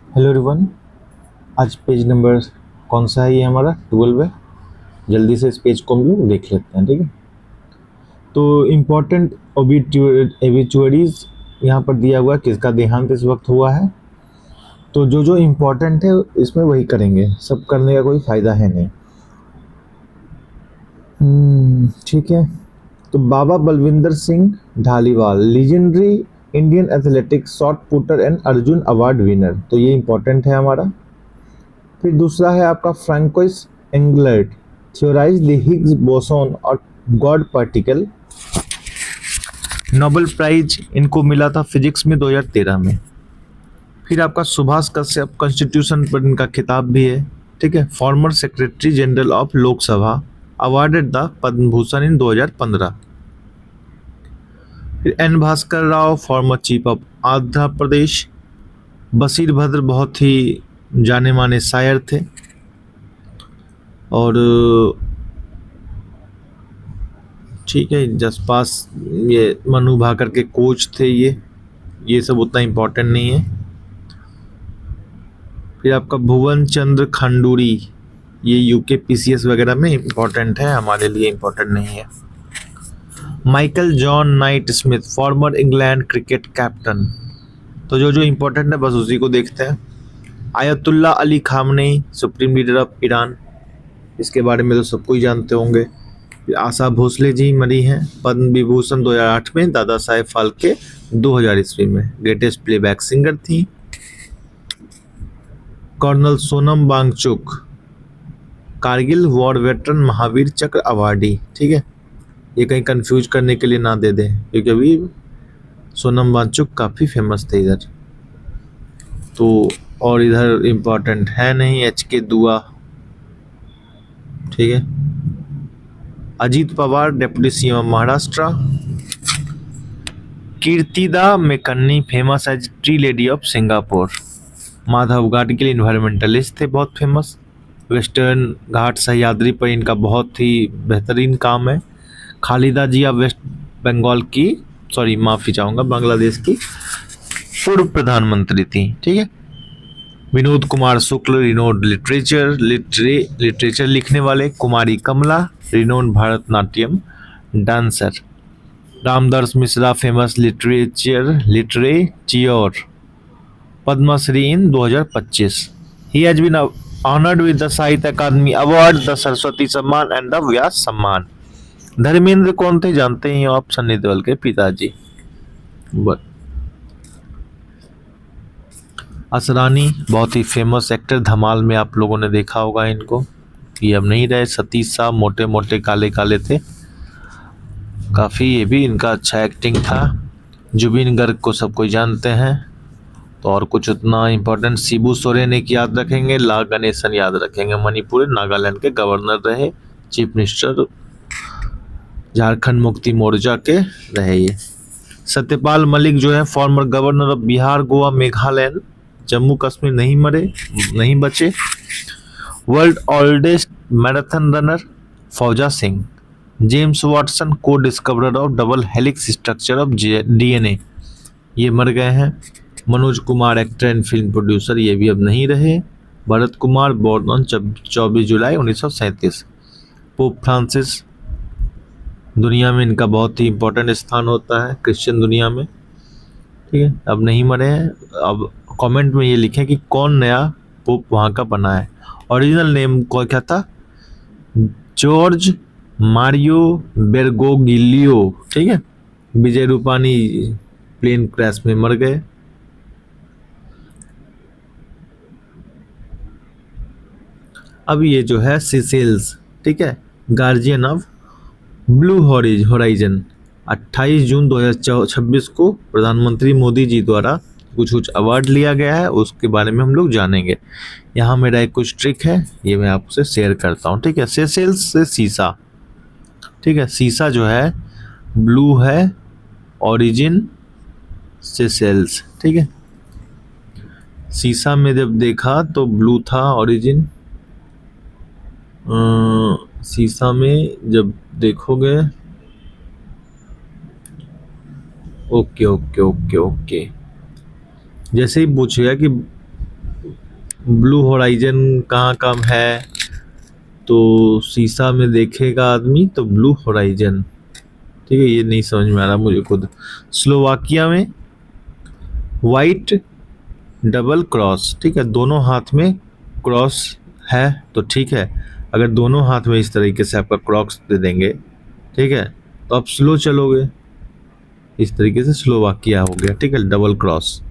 Hello everyone. आज page number कौन सा है? ये हमारा 12 है। जल्दी से इस पेज को हम लोग देख लेते हैं, ठीक है। तो इम्पोर्टेंट ओबिचुअरीज यहाँ पर दिया हुआ है, किसका देहांत इस वक्त हुआ है। तो जो जो इम्पोर्टेंट है इसमें वही करेंगे, सब करने का कोई फ़ायदा है नहीं। ठीक है। तो Baba Balwinder Singh Dhaliwal, legendary Indian athletics shot putter and Arjun award winner, तो ये इम्पोर्टेंट है हमारा। फिर दूसरा है आपका Francois Englert, theorise the Higgs boson और गॉड पार्टिकल, नोबेल प्राइज इनको मिला था फिजिक्स में 2013 में। फिर आपका सुभाष कश्यप, कॉन्स्टिट्यूशन पर इनका खिताब भी है, ठीक है। Former secretary general of Lok Sabha, awarded the Padma Bhushan in 2015। फिर N Bhaskar Rao, former chief of Andhra Pradesh. Bashir Bhadra बहुत ही जाने माने शायर थे। और ठीक है, जसपास ये मनु भाकर के कोच थे। ये सब उतना इम्पोर्टेंट नहीं है। फिर आपका भुवन चंद्र खंडूरी, ये यूके पीसीएस वगैरह में इम्पोर्टेंट है, हमारे लिए इम्पोर्टेंट नहीं है। Michael John night Smith, farmer England cricket captain. तो जो जो इम्पोर्टेंट है बस उसी को देखते हैं। Ayatollah Ali Khamenei, supreme leader of Iran, इसके बारे में तो सबको ही जानते होंगे। आशा भोसले जी मरी हैं, पद्म विभूषण 2008 में, दादा साहेब फाल्के 2000 ईस्वी में, ग्रेटेस्ट प्लेबैक सिंगर थी। Colonel Sonam Wangchuk, Kargil war veteran Mahavir Chakra awardee, ठीक है। ये कहीं कंफ्यूज करने के लिए ना दे दें, क्योंकि अभी सोनम वांगचुक काफ़ी फेमस थे इधर तो। और इधर इम्पोर्टेंट है नहीं, एच के दुआ, ठीक है। Ajit Pawar, deputy CM Maharashtra. Kirtida Mekanni, famous as tree lady of Singapore. Madhav Gadgil, environmentalist थे, बहुत फेमस। वेस्टर्न घाट सह्याद्री पर इनका बहुत ही बेहतरीन काम है। खालिदा जिया वेस्ट बंगाल की, सॉरी माफ़ी चाहूँगा, बांग्लादेश की पूर्व प्रधानमंत्री थी, ठीक है। विनोद कुमार शुक्ल, रिनोड लिटरेचर लिखने वाले। Kumari Kamala, renowned Bharatanatyam dancer. Ramdas Mishra, famous litterateur, Padma Shri in 2025। He has been honoured with the Sahitya Akademi award, the Saraswati सम्मान एंड द व्यास सम्मान। धर्मेंद्र कौन थे? जानते ही हो आप, सन्नी देओल के पिताजी। असरानी, बहुत ही फेमस एक्टर, धमाल में आप लोगों ने देखा होगा इनको। ये अब नहीं रहे। सतीश साहब, मोटे मोटे काले काले थे, काफ़ी ये भी इनका अच्छा एक्टिंग था। जुबिन गर्ग को सब कोई जानते हैं, तो और कुछ उतना इम्पोर्टेंट। शिबू सोरेन एक याद रखेंगे, ला गणेशन याद रखेंगे, मणिपुर नागालैंड के गवर्नर रहे, चीफ मिनिस्टर झारखंड मुक्ति मोर्चा के रहे ये। सत्यपाल मलिक जो है, former governor of Bihar, Goa, Meghalaya, Jammu Kashmir, नहीं मरे, नहीं बचे। World oldest marathon runner Fauja Singh. James Watson, co discoverer of double helix structure of DNA, ये मर गए हैं। Manoj Kumar, actor and film producer, ये भी अब नहीं रहे। Bharat Kumar, born on 24 July 1937। Pope Francis, दुनिया में इनका बहुत ही इम्पोर्टेंट स्थान होता है क्रिश्चियन दुनिया में, ठीक है, अब नहीं मरे हैं। अब कमेंट में ये लिखें कि कौन नया पोप वहाँ का बना है। ओरिजिनल नेम को क्या था? जॉर्ज मारियो बेरगोगिलियो, ठीक है। विजय रूपानी प्लेन क्रैश में मर गए। अब ये जो है सिसेल्स, ठीक है, गार्जियन ऑफ ब्लू होराइजन, 28 जून 2026 को प्रधानमंत्री मोदी जी द्वारा कुछ अवार्ड लिया गया है, उसके बारे में हम लोग जानेंगे। यहाँ मेरा एक कुछ ट्रिक है, ये मैं आपसे शेयर करता हूँ, ठीक है। सेसेल्स से सीसा, ठीक है, सीसा जो है ब्लू है, ओरिजिन सेसेल्स, ठीक है। सीसा में जब देखा तो ब्लू था ओरिजिन, सीसा में जब देखोगे, ओके ओके ओके ओके, जैसे ही पूछेगा कि ब्लू होराइजन कहाँ कम है, तो शीशा में देखेगा आदमी तो ब्लू होराइजन, ठीक है, ये नहीं समझ में आ रहा मुझे खुद। स्लोवाकिया में वाइट डबल क्रॉस, ठीक है, दोनों हाथ में क्रॉस है तो ठीक है, अगर दोनों हाथ में इस तरीके से आपका क्रॉस दे देंगे, ठीक है, तो आप स्लो चलोगे, इस तरीके से स्लोवाकिया हो गया, ठीक है, डबल क्रॉस।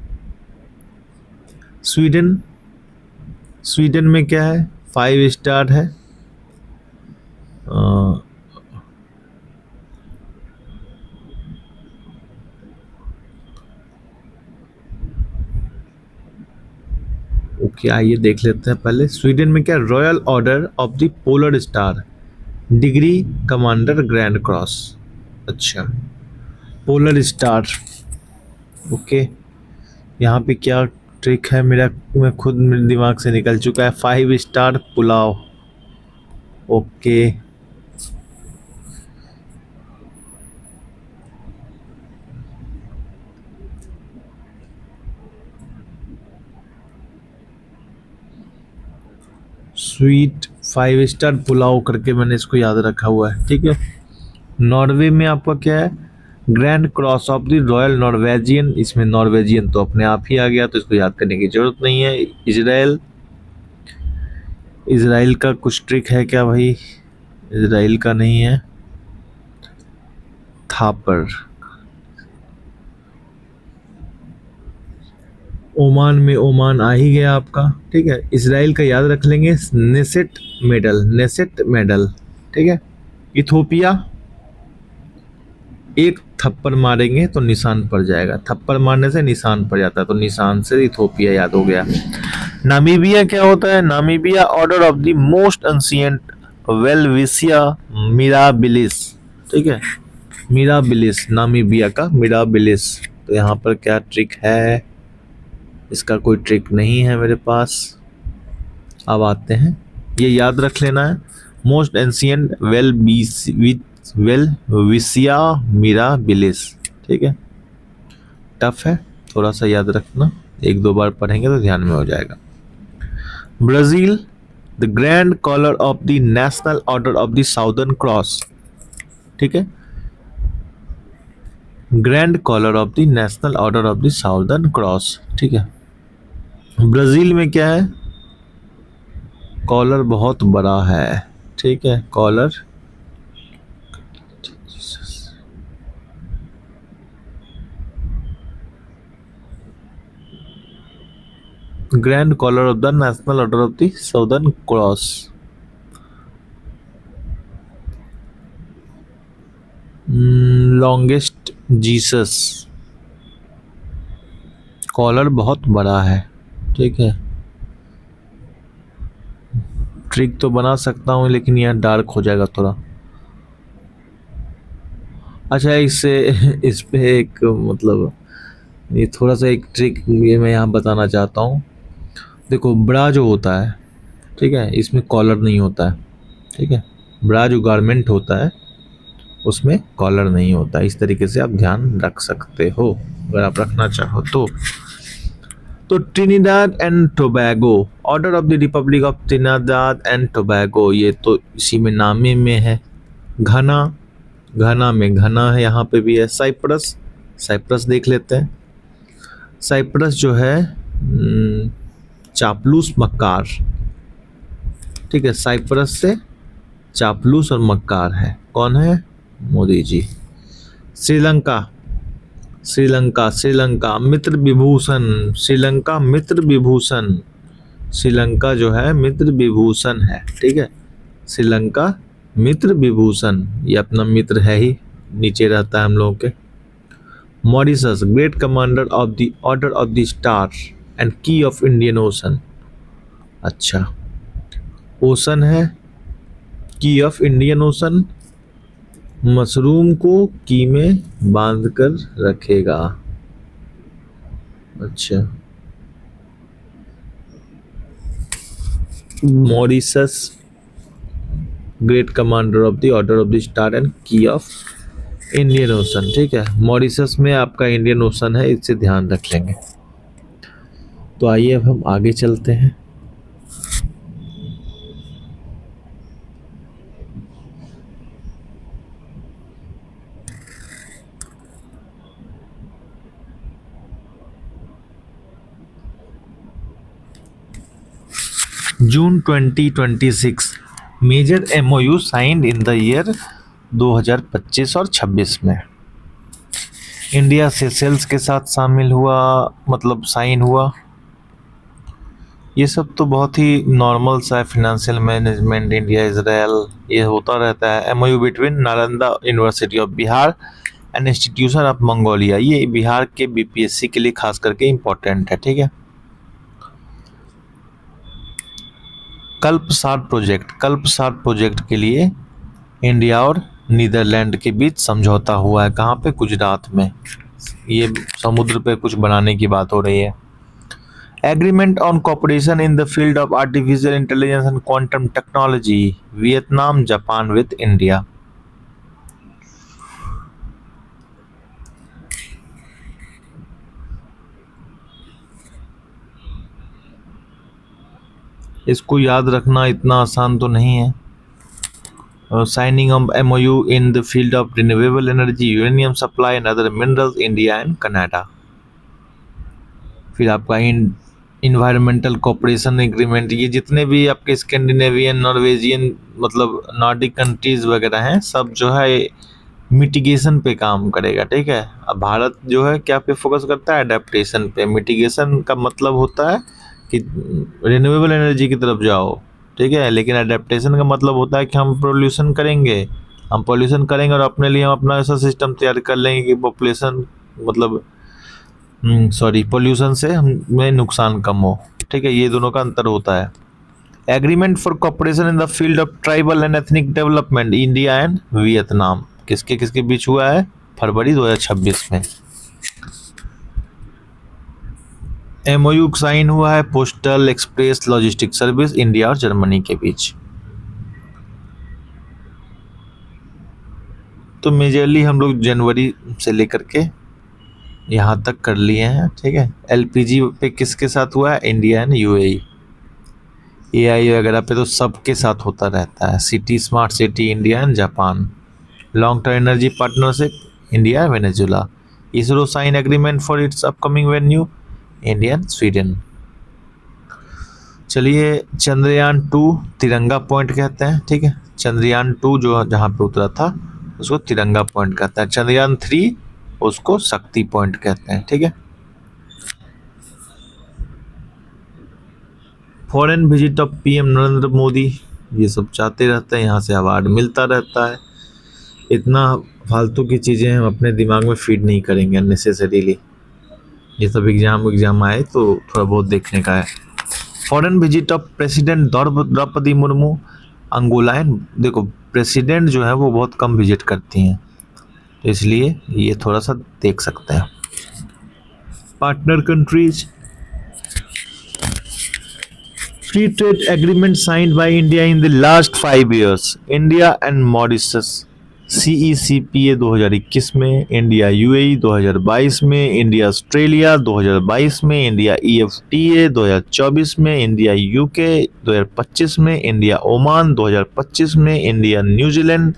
स्वीडन, स्वीडन में क्या है, 5 स्टार है, ओके आइए देख लेते हैं पहले। स्वीडन में क्या, royal order of the polar star, degree commander grand cross. अच्छा, पोलर स्टार, ओके, यहाँ पे क्या ट्रिक है, मैं खुद मेरे दिमाग से निकल चुका है। 5 star pulao, okay, sweet 5 star pulao करके मैंने इसको याद रखा हुआ है, ठीक है। नॉर्वे में आपका क्या है, grand cross of the royal Norwegian, इसमें नॉर्वेजियन तो अपने आप ही आ गया तो इसको याद करने की जरूरत नहीं है। इजराइल, इजराइल का कुछ ट्रिक है क्या भाई, इजराइल का नहीं है। थापर, ओमान में ओमान आ ही गया आपका, ठीक है। इजराइल का याद रख लेंगे, नेसेट मेडल, नेसेट मेडल, ठीक है। इथोपिया, एक थप्पड़ मारेंगे तो निशान पड़ जाएगा, थप्पड़ मारने से निशान पड़ जाता है, तो निशान से इथोपिया याद हो गया। नामीबिया क्या होता है, Namibia order of the most ancient Welwitschia mirabilis, ठीक है, मिराबिलिस, नामीबिया का मिराबिलिस। तो यहाँ पर क्या ट्रिक है, इसका कोई ट्रिक नहीं है मेरे पास। अब आते हैं, ये याद रख लेना है, मोस्ट एंशिएंट वेलविसिया मिराबिलिस, ठीक है, टफ है, थोड़ा सा याद रखना, 1-2 बार पढ़ेंगे तो ध्यान में हो जाएगा। Brazil, the grand collar of the national order of the southern cross, ठीक है, grand collar of the national order of the southern cross, ठीक है। ब्राजील में क्या है, कॉलर बहुत बड़ा है, ठीक है, collar, grand collar of the national order of the southern cross. Longest Jesus, collar बहुत बड़ा है, ठीक है, ट्रिक तो बना सकता हूँ लेकिन यह डार्क हो जाएगा थोड़ा। अच्छा, इससे इस पे एक मतलब ये थोड़ा सा एक ट्रिक ये मैं यहाँ बताना चाहता हूँ। देखो, ब्रा जो होता है, ठीक है, इसमें कॉलर नहीं होता है, ठीक है, ब्रा जो गारमेंट होता है उसमें कॉलर नहीं होता, इस तरीके से आप ध्यान रख सकते हो अगर आप रखना चाहो तो Trinidad and Tobago, order of the Republic of Trinidad and Tobago, ये तो इसी में नामे में है। घना, घना में घना है, यहाँ पे भी है। साइप्रस, साइप्रस देख लेते हैं। साइप्रस जो है चापलूस मक्कार, ठीक है, साइप्रस से चापलूस और मक्कार है, कौन है, मोदी जी। श्रीलंका, श्रीलंका, श्रीलंका मित्र विभूषण, श्रीलंका मित्र विभूषण, श्रीलंका जो है मित्र विभूषण है, ठीक है, श्रीलंका मित्र विभूषण, ये अपना मित्र है ही, नीचे रहता है हम लोगों के। Mauritius, great commander of the order of the star and की ऑफ इंडियन ओशन, अच्छा, ओशन है, की ऑफ इंडियन ओशन, मशरूम को की में बांध कर रखेगा, अच्छा, Mauritius great commander of the order of the star and की ऑफ इंडियन ओशन, ठीक है, मॉरिशस में आपका इंडियन ओशन है, इससे ध्यान रख लेंगे। तो आइए अब हम आगे चलते हैं। June 2026 major MOU signed in the year 2025 और 26 में। इंडिया सेशेल्स के साथ शामिल हुआ, मतलब साइन हुआ। ये सब तो बहुत ही नॉर्मल सा है, फाइनेंशियल मैनेजमेंट, इंडिया इजराइल, ये होता रहता है। MOU between Nalanda university of Bihar and institution of Mongolia, ये बिहार के BPSC के लिए खास करके इम्पोर्टेंट है, ठीक है। कल्पसार प्रोजेक्ट के लिए इंडिया और नीदरलैंड के बीच समझौता हुआ है। कहाँ पे? गुजरात में। ये समुद्र पे कुछ बनाने की बात हो रही है। Agreement on cooperation in the field of artificial intelligence and quantum technology, Vietnam Japan with India. इसको याद रखना इतना आसान तो नहीं है। Signing off MOU in the field of renewable energy, uranium supply and other minerals, India and Canada. फिर आपका इन्वायरमेंटल कोऑपरेशन एग्रीमेंट, ये जितने भी आपके स्कैंडिनेवियन, नॉर्वेजियन, मतलब नॉर्डिक कंट्रीज वगैरह हैं, सब जो है मिटिगेशन पे काम करेगा, ठीक है। अब भारत जो है क्या पे फोकस करता है? अडेप्टेशन पे। मिटिगेशन का मतलब होता है कि रिन्यूएबल एनर्जी की तरफ जाओ, ठीक है, लेकिन अडेप्टेशन का मतलब होता है कि हम पोल्यूशन करेंगे, और अपने लिए हम अपना ऐसा सिस्टम तैयार कर लेंगे कि पॉपुलेशन, मतलब पोल्यूशन से हमें नुकसान कम हो, ठीक है। ये दोनों का अंतर होता है। Agreement for cooperation in the field of tribal and ethnic development, India and Vietnam, किसके किसके बीच हुआ है? फरवरी 2026 में। MOU साइन हुआ है postal express logistic service, India और जर्मनी के बीच। तो मेजरली हम लोग जनवरी से लेकर के यहाँ तक कर लिए हैं, ठीक है। LPG पे किसके साथ हुआ है? India and UAE। AI वगैरह पे तो सबके साथ होता रहता है। City smart city, India and Japan. Long term energy partnership, India Venezuela. ISRO sign agreement for its upcoming venue, India and Sweden. चलिए, चंद्रयान-2 तिरंगा पॉइंट कहते हैं, ठीक है। चंद्रयान-2 जो जहाँ पे उतरा था उसको तिरंगा पॉइंट कहते हैं। चंद्रयान-3 उसको शक्ति पॉइंट कहते हैं, ठीक है। Foreign visit of PM Narendra Modi, ये सब चाहते रहते हैं, यहाँ से अवार्ड मिलता रहता है। इतना फालतू की चीज़ें हम अपने दिमाग में फीड नहीं करेंगे अननेसेसरीली। ये सब एग्जाम आए तो थोड़ा बहुत देखने का है। Foreign visit of president Droupadi Murmu, Angola and, देखो प्रेसिडेंट जो है वो बहुत कम विजिट करती हैं, तो इसलिए ये थोड़ा सा देख सकते हैं। Partner countries, free trade agreement signed by India in the last 5 years, India and Mauritius. CECPA 2021 में, इंडिया UAE 2022 में, इंडिया ऑस्ट्रेलिया 2022 में, इंडिया EFTA 2024 में, इंडिया UK 2025 में, इंडिया ओमान 2025 में, इंडिया न्यूजीलैंड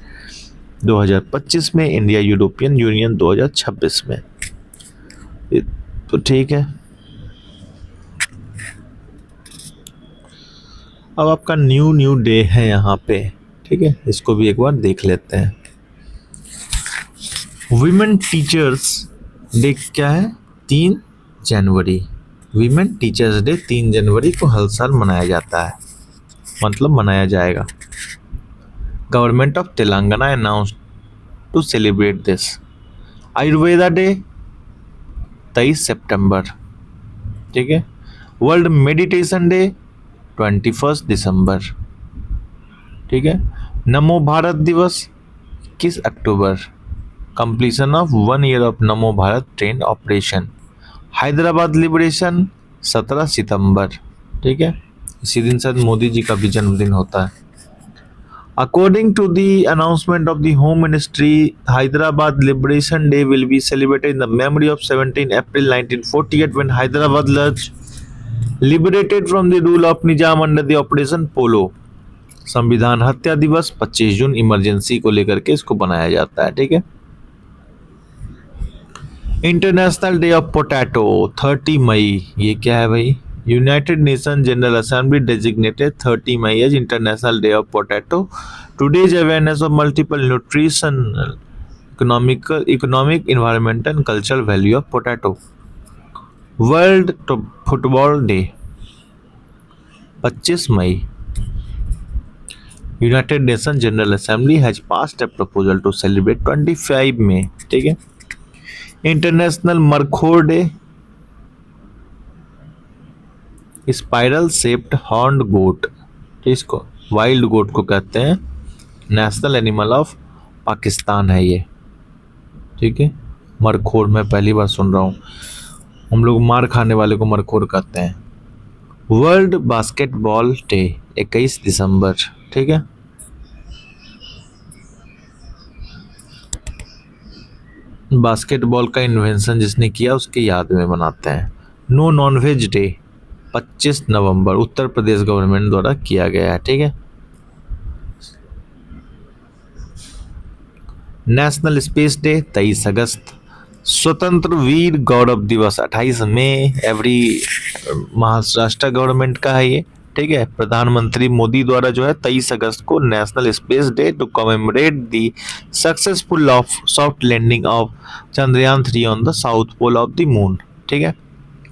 2025 में, इंडिया यूरोपियन यूनियन 2026 में। तो ठीक है। अब आपका न्यू डे है यहाँ पे, ठीक है, इसको भी एक बार देख लेते हैं। वीमेन टीचर्स डे क्या है? 3 जनवरी। वीमेन टीचर्स डे 3 जनवरी को हर साल मनाया जाता है, मतलब मनाया जाएगा। Government of Telangana announce to celebrate this. Ayurveda day 23 सितंबर, ठीक है। वर्ल्ड मेडिटेशन डे 21 दिसंबर, ठीक है। नमो भारत दिवस 21 अक्टूबर। Completion of 1 year of NaMo Bharat train operation. Hyderabad liberation 17 सितंबर, ठीक है। इसी दिन शायद मोदी जी का भी जन्मदिन होता है। According to the announcement of the home ministry, Hyderabad liberation day will be celebrated in the memory of 17 April 1948 when Hyderabad was liberated from the rule of Nizam under the operation Polo. संविधान हत्या दिवस 25 जून, इमरजेंसी को लेकर के इसको बनाया जाता है, ठीक है। इंटरनेशनल डे ऑफ पोटैटो 30 मई, ये क्या है भाई? United Nations General Assembly designated 30 May as International Day of Potato. Today's awareness of multiple nutritional, economic, environmental, and cultural value of potato. World Football Day 25 May. United Nations General Assembly has passed a proposal to celebrate 25 May. ठीक है. International markhor day, spiral shaped horned goat, इसको wild गोट को कहते हैं, national animal of Pakistan है ये. ठीक है. मरखोर मैं पहली बार सुन रहा हूँ. हम लोग मार खाने वाले को मरखोर कहते हैं. वर्ल्ड बास्केटबॉल डे 21 दिसंबर. ठीक है. बास्केटबॉल का इन्वेंशन जिसने किया उसके याद में मनाते हैं. नो नॉनवेज डे 25 नवंबर उत्तर प्रदेश गवर्नमेंट द्वारा किया गया है. ठीक है. नेशनल स्पेस डे 23 अगस्त. स्वतंत्र वीर गौरव दिवस 28 मई. एवरी महाराष्ट्र गवर्नमेंट का है ये. ठीक है. प्रधानमंत्री मोदी द्वारा जो है 23 अगस्त को national space day to commemorate the successful of soft landing of Chandrayaan 3 on the south pole of the moon. ठीक है.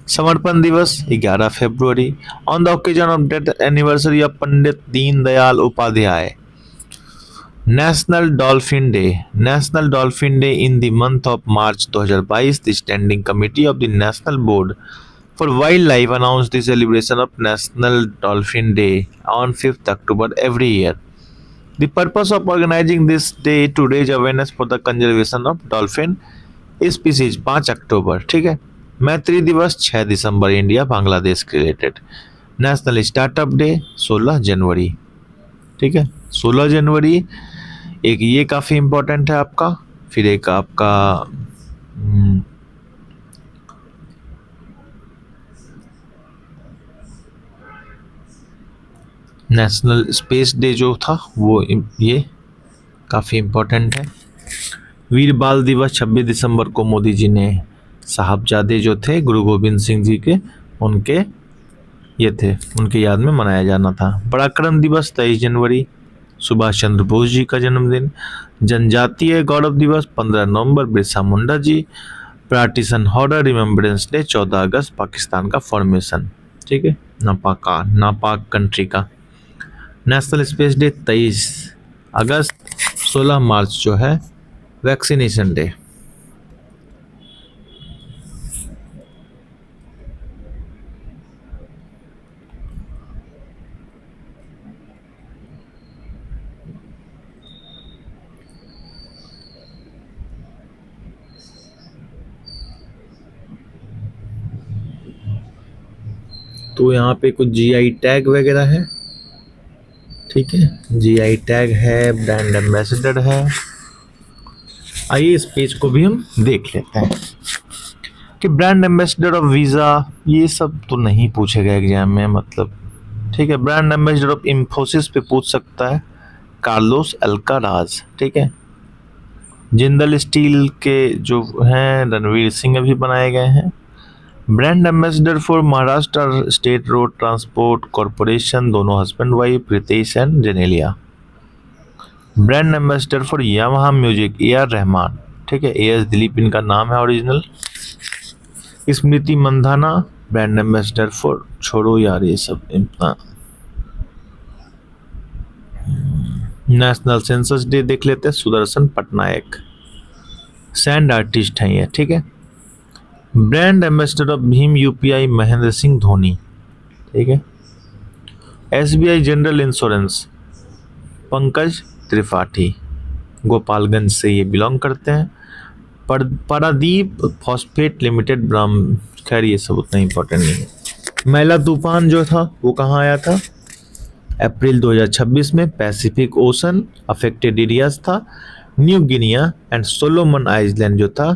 समर्पण दिवस 11 फरवरी on the occasion of death anniversary of Pandit Deendayal Upadhyay. National dolphin day. National dolphin day in the month of March 2022 the standing committee of the national board for wildlife announced the celebration of National Dolphin Day on 5th October every year. The purpose of organizing this day to raise awareness for the conservation of dolphin species 5 अक्टूबर. ठीक है. मैत्री दिवस 6 दिसंबर India Bangladesh के related. National startup day 16 जनवरी. ठीक है. 16 जनवरी एक ये काफ़ी इम्पोर्टेंट है आपका. फिर एक आपका नेशनल स्पेस डे जो था वो ये काफ़ी इम्पोर्टेंट है. वीर बाल दिवस 26 दिसंबर को मोदी जी ने साहबजादे जो थे गुरु गोविंद सिंह जी के उनके ये थे उनके याद में मनाया जाना था. पराक्रम दिवस 23 जनवरी सुभाष चंद्र बोस जी का जन्मदिन. जनजातीय गौरव दिवस 15 नवंबर Birsa Munda ji. Partition hoarder remembrance day 14 अगस्त पाकिस्तान का फॉर्मेशन. ठीक है. नापाक कंट्री का. नेशनल स्पेस डे 23 अगस्त. 16 मार्च जो है वैक्सीनेशन डे. तो यहाँ पे कुछ जीआई टैग वगैरह है. ठीक है. जीआई टैग है, ब्रांड एम्बेसडर है. आइए इस पेज को भी हम देख लेते हैं कि ब्रांड एम्बेसडर ऑफ वीज़ा ये सब तो नहीं पूछेगा एग्जाम में मतलब. ठीक है. ब्रांड एम्बेसडर ऑफ इंफोसिस पे पूछ सकता है कार्लोस अल्काराज. ठीक है. जिंदल स्टील के जो हैं रणवीर सिंह अभी बनाए गए हैं. Brand ambassador for Maharashtra state road transport corporation दोनों husband wife Riteish and Genelia. Brand ambassador for Yamaha music A R Rahman. ठीक है. ए एस दिलीप इनका नाम है original. Smriti Mandhana brand ambassador for छोड़ो यार ये सब इतना. नेशनल सेंसस डे देख लेते हैं. सुदर्शन पटनायक सैंड आर्टिस्ट हैं ये. ठीक है. Brand ambassador of Bhim UPI Mahendra Singh Dhoni. ठीक है. SBI general insurance Pankaj Tripathi Gopalganj से ये बिलोंग करते हैं. पारादीप फॉस्फेट लिमिटेड ब्राह्म. खैर ये सब उतना इम्पोर्टेंट नहीं है. मैला तूफान जो था वो कहाँ आया था? अप्रैल 2026 में पैसिफिक ओशन अफेक्टेड एरियाज था. New Guinea and Solomon island जो था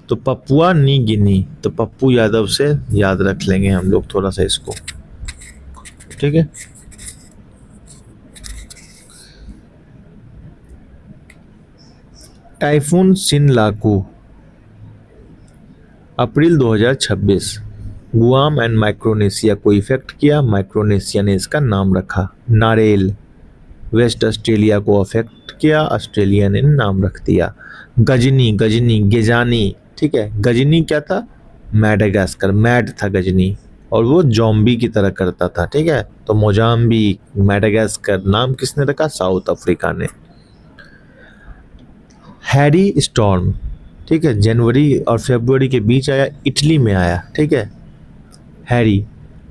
तो पपुआ नी गिनी. तो पप्पू यादव से याद रख लेंगे हम लोग थोड़ा सा इसको. ठीक है. Typhoon Sinlaku April 2026. Guam and Micronesia को इफेक्ट किया, माइक्रोनेशिया ने इसका नाम रखा। नारेल वेस्ट ऑस्ट्रेलिया को अफेक्ट किया, ऑस्ट्रेलिया ने नाम रख दिया। गजनी, गजनी, गेजानी, ठीक है, गजनी क्या था, मैडागास्कर, मैड था गजनी, और वो जॉम्बी की तरह करता था, ठीक है। तो मोजाम्बिक, मैडागास्कर नाम किसने रखा, साउथ अफ्रीका ने। हैरी स्टॉर्म, ठीक है, जनवरी और फरवरी के बीच आया, इटली में आया, ठीक है। Harry,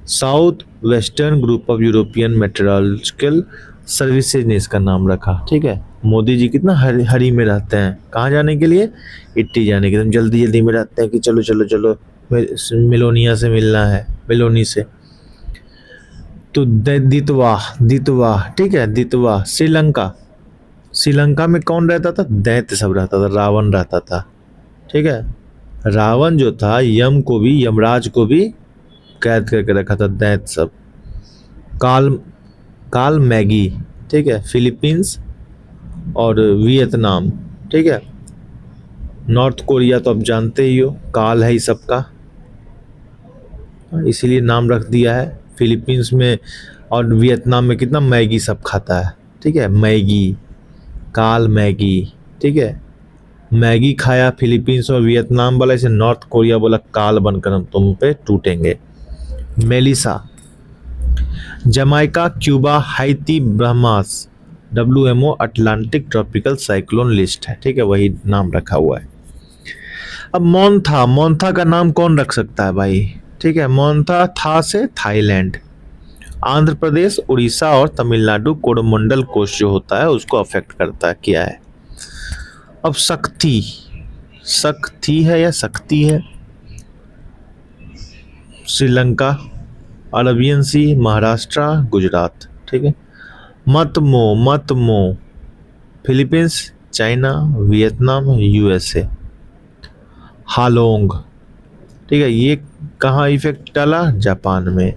south western group of European meteorological services ने इसका नाम रखा, ठीक है। मोदी जी कितना हरी में रहते हैं, कहाँ जाने के लिए, इटली जाने के लिए, जल्दी जल्दी में रहते हैं कि चलो चलो चलो मेलोनिया से मिलना है, मेलोनी से। तो दितवा, दितवा, ठीक है, दितवा। श्रीलंका, श्रीलंका में कौन रहता था, दैत्य सब रहता था, रावण रहता था, ठीक है। रावण जो था यम को भी, यमराज को भी कैद करके रखा था, दैत्य सब। काल, काल मैगी, ठीक है, फिलीपींस और वियतनाम, ठीक है। नॉर्थ कोरिया तो आप जानते ही हो, काल है ही सबका, इसीलिए नाम रख दिया है। फिलीपींस में और वियतनाम में कितना मैगी सब खाता है, ठीक है, मैगी, काल मैगी, ठीक है। मैगी खाया फिलीपींस और वियतनाम वाला, इसे नॉर्थ कोरिया बोला काल बनकर हम तुम पे टूटेंगे। Melissa, Jamaica, Cuba, Haiti, Bahamas, WMO Atlantic tropical cyclone list है, ठीक है, वही नाम रखा हुआ है। अब मोन्था, मोन्था का नाम कौन रख सकता है भाई, ठीक है। मोन्था, था से थाईलैंड। आंध्र प्रदेश, उड़ीसा और तमिलनाडु कोरोमंडल कोस्ट जो होता है उसको अफेक्ट करता है, किया है। अब शक्ति, शक्ति है या शक्ति है, श्रीलंका, अरबियन सी, महाराष्ट्र, गुजरात, ठीक है। Matmo, Matmo, Philippines, China, Vietnam, USA। Halong, ठीक है, ये कहाँ इफेक्ट डाला, जापान में।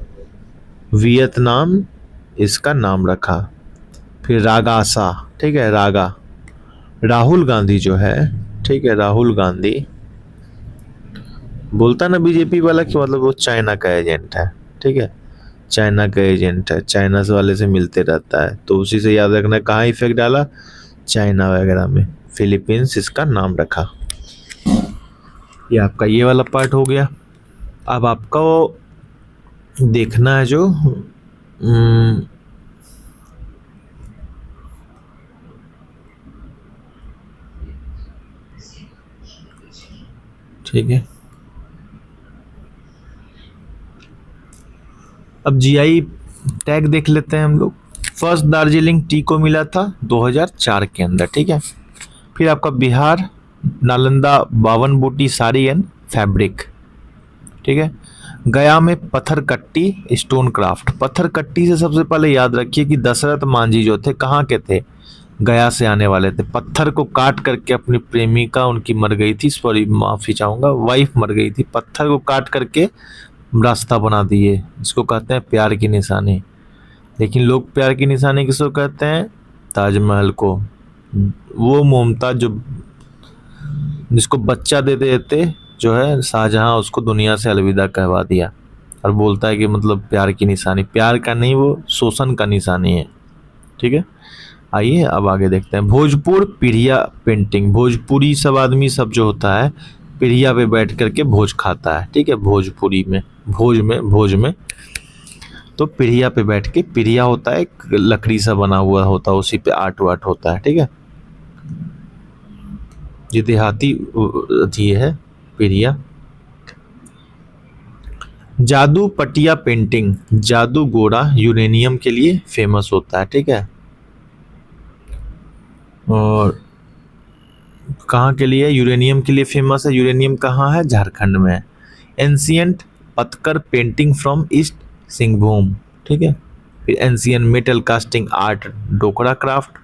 वियतनाम इसका नाम रखा। फिर रागासा, ठीक है, रागा, राहुल गांधी जो है, ठीक है, राहुल गांधी बोलता ना बीजेपी वाला कि मतलब वो चाइना का एजेंट है, ठीक है, चाइना का एजेंट है, चाइना से वाले से मिलते रहता है, तो उसी से याद रखना कहाँ इफेक्ट डाला, चाइना वगैरह में। फिलीपींस इसका नाम रखा। ये आपका ये वाला पार्ट हो गया। अब आपका वो देखना है जो ठीक है। अब GI टैग देख लेते हैं हम लोग। फर्स्ट दार्जिलिंग टी को मिला था 2004 के अंदर, ठीक है। फिर आपका बिहार, नालंदा 52 बूटी साड़ी एंड फैब्रिक, ठीक है। गया में पत्थर कट्टी स्टोन क्राफ्ट। पत्थर कट्टी से सबसे पहले याद रखिए कि दशरथ मांझी जो थे कहाँ के थे, गया से आने वाले थे। पत्थर को काट करके अपनी प्रेमिका उनकी मर गई थी, सॉरी माफी चाहूँगा, वाइफ मर गई थी, पत्थर को काट करके रास्ता बना दिए, इसको कहते हैं प्यार की निशानी। लेकिन लोग प्यार की निशानी किसको कहते हैं, ताजमहल को। वो मुमताज जो जिसको बच्चा दे देते जो है शाहजहां, उसको दुनिया से अलविदा कहवा दिया और बोलता है कि मतलब प्यार की निशानी, प्यार का नहीं, वो शोषण का निशानी है, ठीक है। आइए अब आगे देखते हैं। भोजपुर पीढ़िया पेंटिंग। भोजपुरी सब आदमी सब जो होता है पीढ़िया पे बैठ करके भोज खाता है, ठीक है। भोजपुरी में भोज में तो पीढ़िया पे बैठ के, पीढ़िया होता है एक लकड़ी सा बना हुआ होता है, उसी पे आर्ट वार्ट होता है, ठीक है। ये देहाती अथी है पीढ़िया। जादू पटिया पेंटिंग। जादू गोरा यूरेनियम के लिए फेमस होता है, ठीक है। और कहाँ के लिए, यूरेनियम के लिए फेमस है। यूरेनियम कहाँ है, झारखंड में है। एंशियंट पत्थर पेंटिंग फ्रॉम ईस्ट सिंहभूम, ठीक है। फिर ancient metal casting art Dokra craft,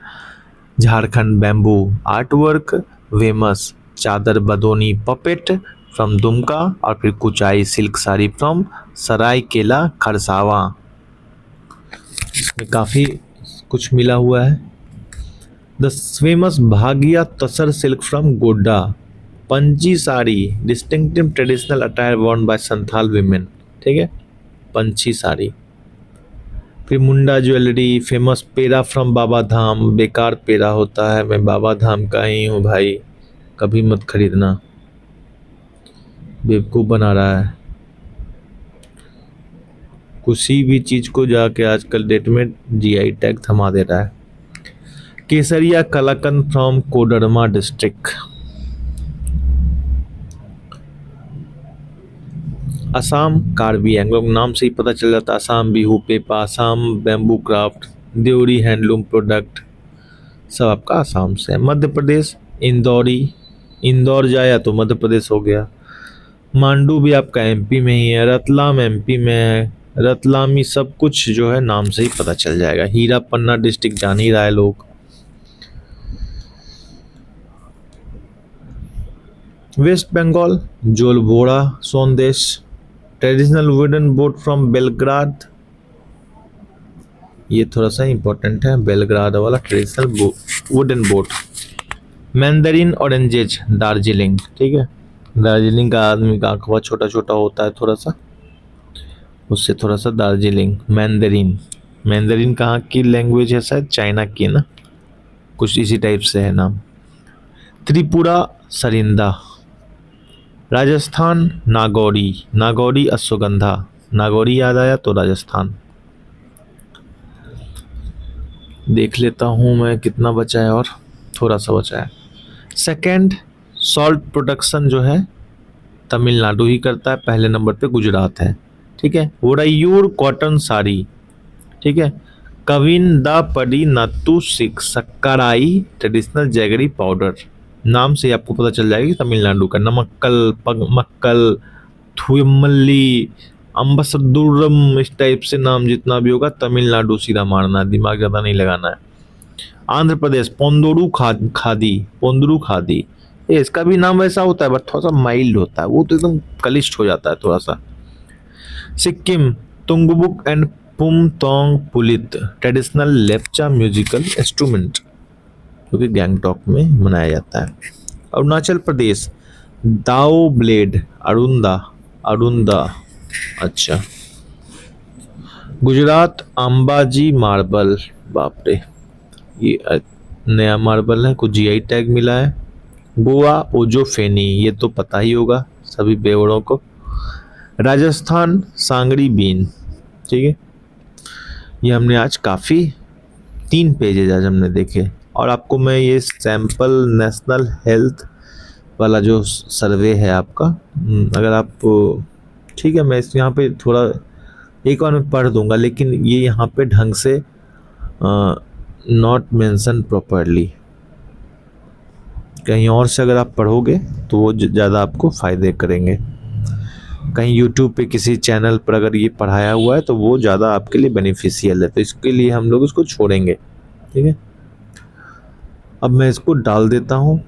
Jharkhand bamboo art work, famous Chadar Badoni puppet from Dumka, और फिर कुचाई सिल्क साड़ी फ्रॉम सरायकेला खरसावा। इसमें काफ़ी कुछ मिला हुआ है। The famous Bhagaiya tussar silk from Godda, Panchi sari distinctive traditional attire worn by Santhal women, ठीक है, पंछी साड़ी। फिर Munda jewellery, famous peda from Baba Dham, बेकार पेड़ा होता है, मैं बाबा धाम का ही हूँ भाई, कभी मत खरीदना, बेवकूफ़ बना रहा है। किसी भी चीज़ को जाके आजकल डेट में जीआई टैग थमा दे रहा है। Kesariya kalakand from Koderma district. असम कार्बी एंगलोंग, नाम से ही पता चल जाता है, Assam Bihu pepa, Assam bamboo craft, Deori handloom product, सब आपका असम से है। मध्य प्रदेश इंदौरी, इंदौर जाया तो मध्य प्रदेश हो गया। मांडू भी आपका एमपी में ही है, रतलाम एमपी में है, रतलामी, सब कुछ जो है नाम से ही पता चल जाएगा। हीरा पन्ना डिस्ट्रिक्ट जान ही रहा है लोग। West Bengal Jolbhora sandesh, traditional wooden boat from Balagarh, ये थोड़ा सा इंपॉर्टेंट है, बेलग्राड वाला traditional wooden boat. Mandarin oranges Darjeeling, ठीक है, दार्जिलिंग का आदमी का आंख बहुत छोटा छोटा होता है थोड़ा सा, उससे थोड़ा सा दार्जिलिंग। मैंदरीन, मैंदरीन कहाँ की लैंग्वेज है, शायद चाइना की है ना, कुछ इसी टाइप से है नाम। त्रिपुरा सरिंदा। राजस्थान नागौरी, नागौरी अश्वगंधा, नागौरी याद आया तो राजस्थान। देख लेता हूँ मैं कितना बचा है, और थोड़ा सा बचा है। सेकंड सॉल्ट प्रोडक्शन जो है तमिलनाडु ही करता है, पहले नंबर पे गुजरात है, ठीक है। वोडायूर कॉटन साड़ी, ठीक है। कविन दा पडी नातू सिक सक्काराई ट्रेडिशनल जैगरी पाउडर, नाम से आपको पता चल जाएगा कि तमिलनाडु का। नमक्कल पगमक्कल थुयमल्ली अम्बसदुरम, इस टाइप से नाम जितना भी होगा तमिलनाडु सीधा मारना है, दिमाग ज़्यादा नहीं लगाना है। आंध्र प्रदेश पोंदुरु खादी, पोंदुरु खादी, ये इसका भी नाम वैसा होता है बट थोड़ा सा माइल्ड होता है, वो तो एकदम कलिष्ठ हो जाता है थोड़ा सा। Sikkim Tungbuk and Pumtong Pulit, traditional Lepcha musical instrument, जो कि गैंगटॉक में मनाया जाता है। अरुणाचल प्रदेश दाओ ब्लेड, अरुंदा, अरुंदा, अच्छा। गुजरात अंबाजी मार्बल, बाप रे, ये नया मार्बल है, कुछ जीआई टैग मिला है। गोवा ओजोफेनी, ये तो पता ही होगा सभी बेवड़ों को। राजस्थान सांगरी बीन, ठीक है। ये हमने आज काफ़ी 3 पेजेज आज हमने देखे, और आपको मैं ये सैंपल नेशनल हेल्थ वाला जो सर्वे है आपका, अगर आप, ठीक है, मैं इस यहाँ पे थोड़ा एक बार मैं पढ़ दूंगा, लेकिन ये यहाँ पे ढंग से नॉट मेंशन प्रॉपरली, कहीं और से अगर आप पढ़ोगे तो वो ज़्यादा आपको फ़ायदे करेंगे। कहीं यूट्यूब पे किसी चैनल पर अगर ये पढ़ाया हुआ है तो वो ज़्यादा आपके लिए बेनिफिशियल है, तो इसके लिए हम लोग इसको छोड़ेंगे, ठीक है। अब मैं इसको डाल देता हूँ